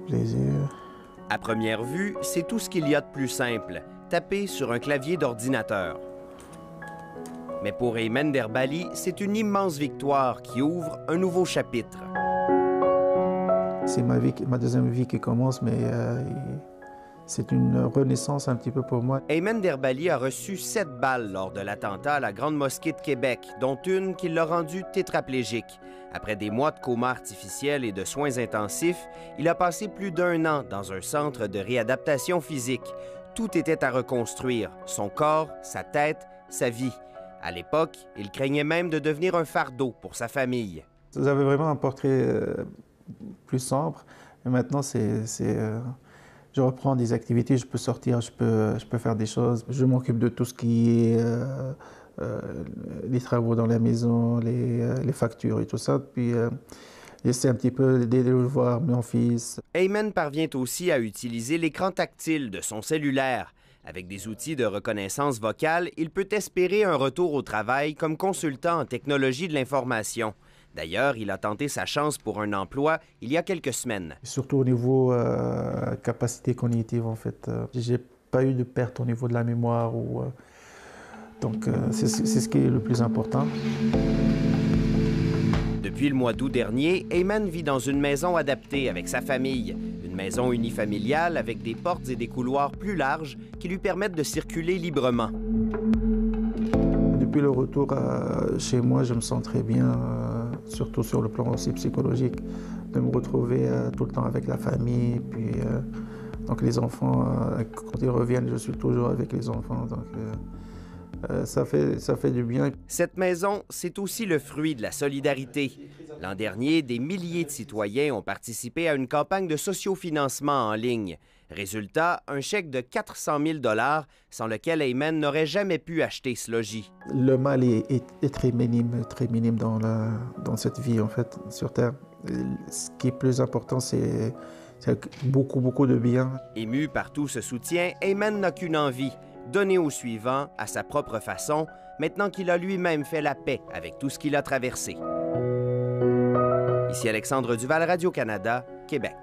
plaisir. À première vue, c'est tout ce qu'il y a de plus simple, taper sur un clavier d'ordinateur. Mais pour Ayman Derbali, c'est une immense victoire qui ouvre un nouveau chapitre. C'est ma deuxième vie qui commence, mais c'est une renaissance un petit peu pour moi. Ayman Derbali a reçu 7 balles lors de l'attentat à la Grande Mosquée de Québec, dont une qui l'a rendu tétraplégique. Après des mois de coma artificiel et de soins intensifs, il a passé plus d'1 an dans un centre de réadaptation physique. Tout était à reconstruire, son corps, sa tête, sa vie. À l'époque, il craignait même de devenir un fardeau pour sa famille. J'avais vraiment un portrait plus sombre, mais maintenant je reprends des activités, je peux sortir, je peux faire des choses. Je m'occupe de tout ce qui est les travaux dans la maison, les factures et tout ça. Puis j'essaie un petit peu d'aider voir mon fils. Ayman parvient aussi à utiliser l'écran tactile de son cellulaire. Avec des outils de reconnaissance vocale, il peut espérer un retour au travail comme consultant en technologie de l'information. D'ailleurs, il a tenté sa chance pour un emploi il y a quelques semaines. Surtout au niveau capacité cognitive, en fait. J'ai pas eu de perte au niveau de la mémoire. Donc, c'est ce qui est le plus important. Depuis le mois d'août dernier, Ayman vit dans une maison adaptée avec sa famille. Une maison unifamiliale avec des portes et des couloirs plus larges qui lui permettent de circuler librement. Depuis le retour chez moi, je me sens très bien, surtout sur le plan aussi psychologique, de me retrouver tout le temps avec la famille. Puis, donc les enfants, quand ils reviennent, je suis toujours avec les enfants. Donc, ça fait du bien. Cette maison, c'est aussi le fruit de la solidarité. L'an dernier, des milliers de citoyens ont participé à une campagne de sociofinancement en ligne. Résultat, un chèque de 400 000 $ sans lequel Ayman n'aurait jamais pu acheter ce logis. Le mal est très minime dans cette vie, en fait, sur Terre. Ce qui est plus important, c'est beaucoup de bien. Ému par tout ce soutien, Ayman n'a qu'une envie, donner au suivant, à sa propre façon, maintenant qu'il a lui-même fait la paix avec tout ce qu'il a traversé. Ici Alexandre Duval, Radio-Canada, Québec.